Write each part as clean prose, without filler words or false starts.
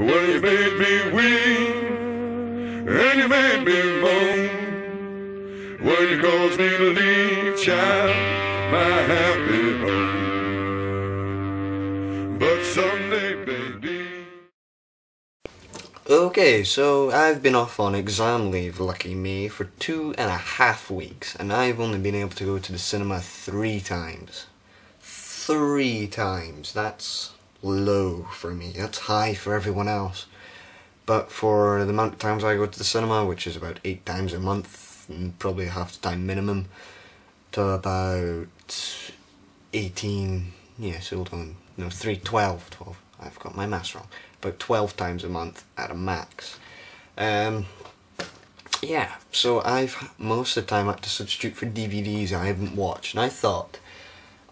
Well, you made me weep, and you made me moan. When you caused me to leave, child, my happy home. But someday, baby. Okay, so I've been off on exam leave, lucky me, for 2.5 weeks, and I've only been able to go to the cinema 3 times. 3 times. That's low for me. That's high for everyone else. But for the amount of times I go to the cinema, which is about 8 times a month, and probably half the time minimum, to about 18, yes, hold on, no, 12, I've got my maths wrong, about 12 times a month at a max. Yeah, so I've most of the time had to substitute for DVDs I haven't watched, and I thought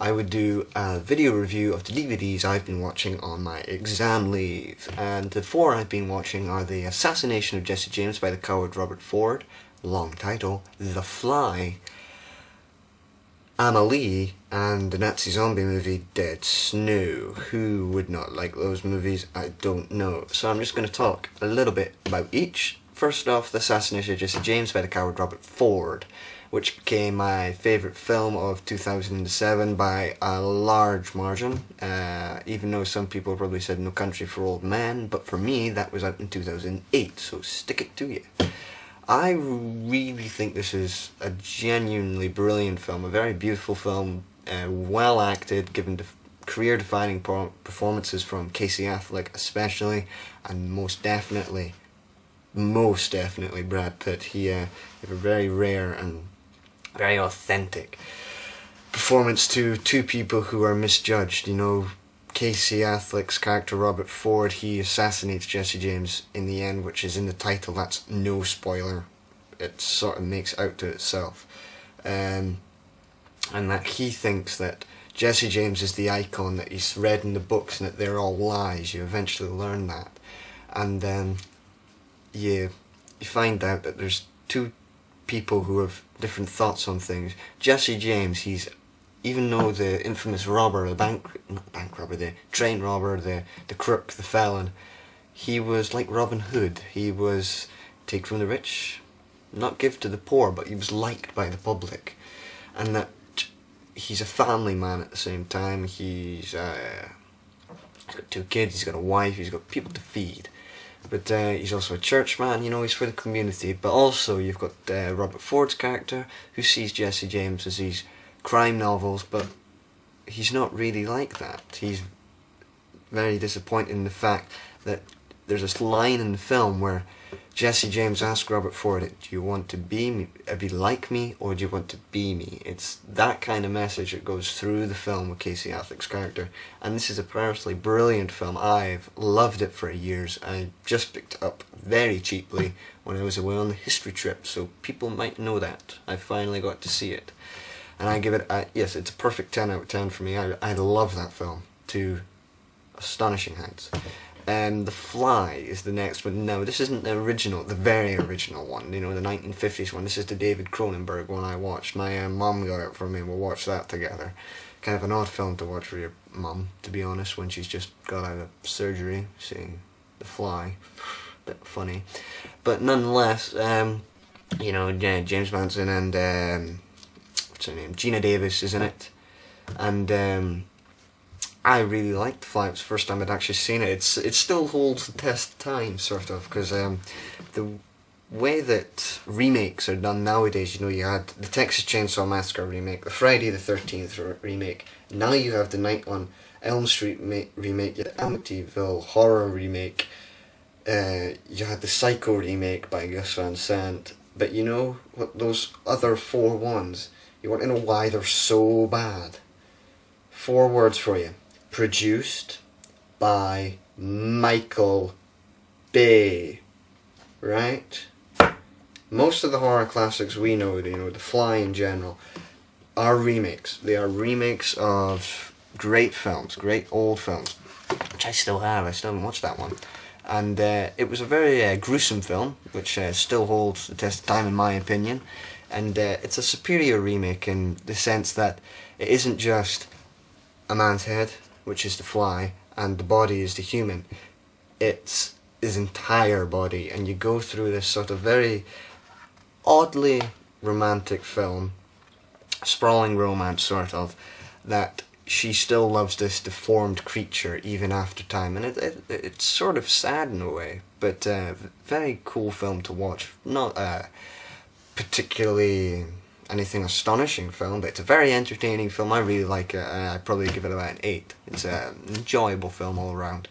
I would do a video review of the DVDs I've been watching on my exam leave. And the 4 I've been watching are The Assassination of Jesse James by the Coward Robert Ford, long title, The Fly, Amelie, and the Nazi zombie movie Dead Snow. Who would not like those movies? I don't know. So I'm just going to talk a little bit about each. First off, The Assassination of Jesse James by the Coward Robert Ford, which became my favourite film of 2007 by a large margin, even though some people probably said No Country for Old Men, but for me that was out in 2008, so stick it to you. I really think this is a genuinely brilliant film, a very beautiful film, well acted, given career-defining performances from Casey Affleck especially, and most definitely Brad Pitt. He have a very rare and very authentic performance to two people who are misjudged. You know, Casey Affleck's character Robert Ford, he assassinates Jesse James in the end, which is in the title. That's no spoiler. It sort of makes out to itself. And that he thinks that Jesse James is the icon that he's read in the books and that they're all lies. You eventually learn that. And then you find out that there's two people who have different thoughts on things. Jesse James, even though the infamous robber, the train robber, the crook, the felon, he was like Robin Hood. He was take from the rich, not give to the poor, but he was liked by the public. And that he's a family man at the same time. He's got 2 kids, he's got a wife, he's got people to feed. But he's also a churchman, you know, he's for the community. But also you've got Robert Ford's character, who sees Jesse James as these crime novels, but he's not really like that. He's very disappointed in the fact that there's this line in the film where Jesse James asks Robert Ford, do you want to be like me, or do you want to be me? It's that kind of message that goes through the film with Casey Affleck's character. And this is a personally brilliant film. I've loved it for years. I just picked it up very cheaply when I was away on the history trip, so people might know that. I finally got to see it. And I give it, yes, it's a perfect 10 out of 10 for me. I love that film to astonishing heights. And The Fly is the next one. No, this isn't the original, the very original one, you know, the 1950s one. This is the David Cronenberg one I watched. My mum got it for me, we'll watch that together. Kind of an odd film to watch for your mum, to be honest, when she's just got out of surgery, seeing The Fly. Bit funny. But nonetheless, you know, James Manson and, what's her name, Gina Davis is in it. And, I really liked The Fly. It was the first time I'd actually seen it. It still holds the test of time, sort of, because the way that remakes are done nowadays, you know, you had the Texas Chainsaw Massacre remake, the Friday the 13th remake, now you have the Night on Elm Street remake, you had the Amityville horror remake, you had the Psycho remake by Gus Van Sant, but you know what, those other 4 ones, you want to know why they're so bad? 4 words for you. Produced by Michael Bay, right? Most of the horror classics we know, you know, The Fly in general, are remakes. They are remakes of great films, great old films, which I still have. I still haven't watched that one. And it was a very gruesome film, which still holds the test of time in my opinion. And it's a superior remake in the sense that it isn't just a man's head, which is the fly, and the body is the human. It's his entire body, and you go through this sort of very oddly romantic film, sprawling romance sort of, that she still loves this deformed creature even after time, and it's sort of sad in a way, but very cool film to watch. Not particularly anything astonishing film, but it's a very entertaining film. I really like it. I'd probably give it about an 8. It's an enjoyable film all around.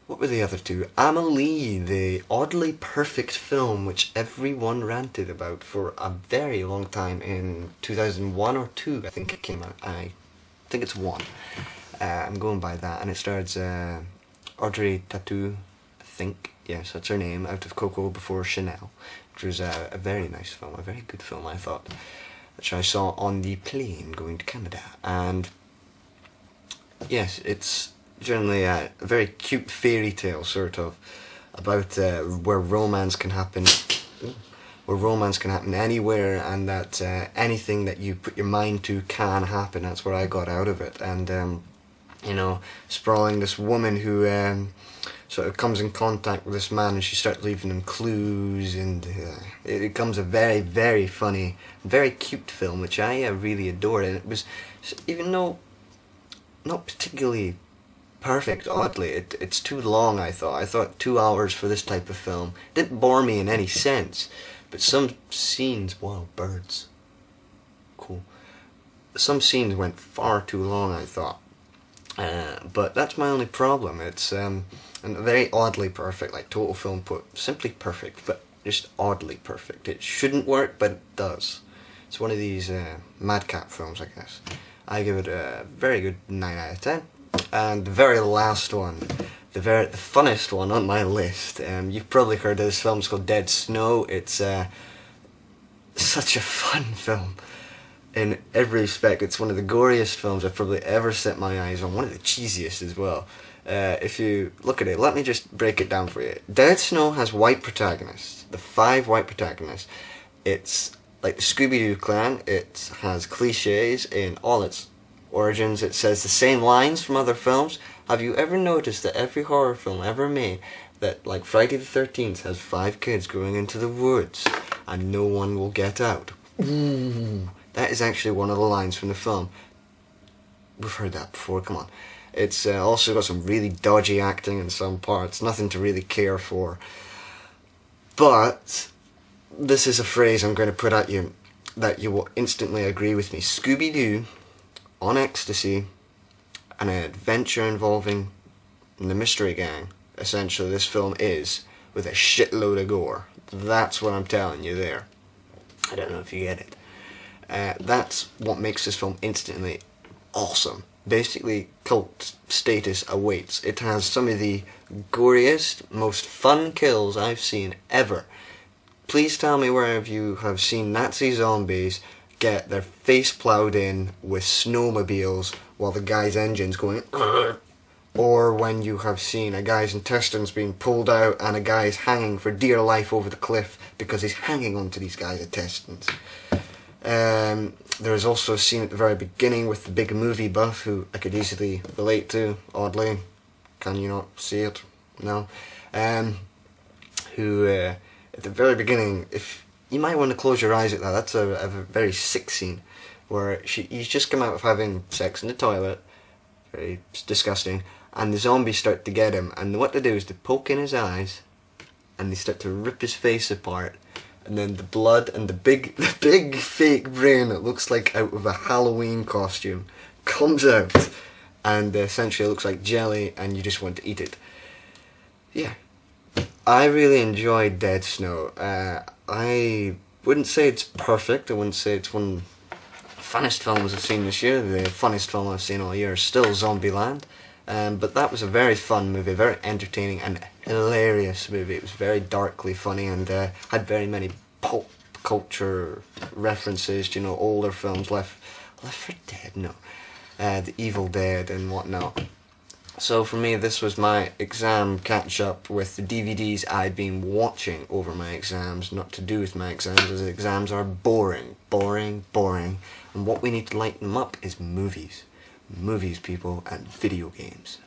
What were the other two? Amelie, the oddly perfect film which everyone ranted about for a very long time in 2001 or 2, I think it came out. I think it's 1. I'm going by that, and it stars Audrey Tautou, I think. Yes, that's her name, out of Coco Before Chanel, which was a very nice film, a very good film, I thought, which I saw on the plane going to Canada. And yes, it's generally a very cute fairy tale, sort of, about where romance can happen anywhere, and that anything that you put your mind to can happen. That's what I got out of it. And you know, sprawling this woman who sort of comes in contact with this man, and she starts leaving him clues, and it becomes a very, very funny, very cute film, which I really adored. And it was, even though not particularly perfect, oddly, it's too long. I thought 2 hours for this type of film didn't bore me in any sense, but some scenes, wow, birds, cool, some scenes went far too long, I thought. But that's my only problem. It's and very oddly perfect, like Total Film put, simply perfect, but just oddly perfect. It shouldn't work, but it does. It's one of these madcap films, I guess. I give it a very good 9 out of 10. And the very last one, the funnest one on my list, you've probably heard of this film. It's called Dead Snow. It's such a fun film in every respect. It's one of the goriest films I've probably ever set my eyes on, one of the cheesiest as well. If you look at it, let me just break it down for you. Dead Snow has white protagonists, the 5 white protagonists. It's like the Scooby-Doo clan. It has cliches in all its origins. It says the same lines from other films. Have you ever noticed that every horror film ever made, that like Friday the 13th has 5 kids going into the woods and no one will get out? Ooh, that is actually one of the lines from the film. We've heard that before, come on. It's also got some really dodgy acting in some parts, nothing to really care for. But this is a phrase I'm going to put at you that you will instantly agree with me. Scooby-Doo on ecstasy, an adventure involving the Mystery Gang, essentially this film is, with a shitload of gore. That's what I'm telling you there. I don't know if you get it. That's what makes this film instantly awesome. Basically, cult status awaits. It has some of the goriest, most fun kills I've seen ever. Please tell me where you have seen Nazi zombies get their face ploughed in with snowmobiles while the guy's engine's going, or when you have seen a guy's intestines being pulled out and a guy is hanging for dear life over the cliff because he's hanging onto these guys' intestines. There is also a scene at the very beginning with the big movie buff, who I could easily relate to, oddly. Can you not see it? No. Who, at the very beginning, if you might want to close your eyes at that, that's a very sick scene, where he's just come out of having sex in the toilet, very disgusting, and the zombies start to get him, and what they do is they poke in his eyes, and they start to rip his face apart, and then the blood and the big fake brain that looks like out of a Halloween costume comes out, and essentially it looks like jelly, and you just want to eat it. Yeah, I really enjoyed Dead Snow. I wouldn't say it's perfect. I wouldn't say it's one of the funnest films I've seen this year. The funnest film I've seen all year is still Zombieland. But that was a very fun movie, very entertaining and hilarious movie. It was very darkly funny and had very many pop culture references to, you know, older films, Left 4 Dead, no, The Evil Dead and whatnot. So for me, this was my exam catch-up with the DVDs I'd been watching over my exams, not to do with my exams, as exams are boring, boring, boring, and what we need to lighten them up is movies. Movies, people, and video games.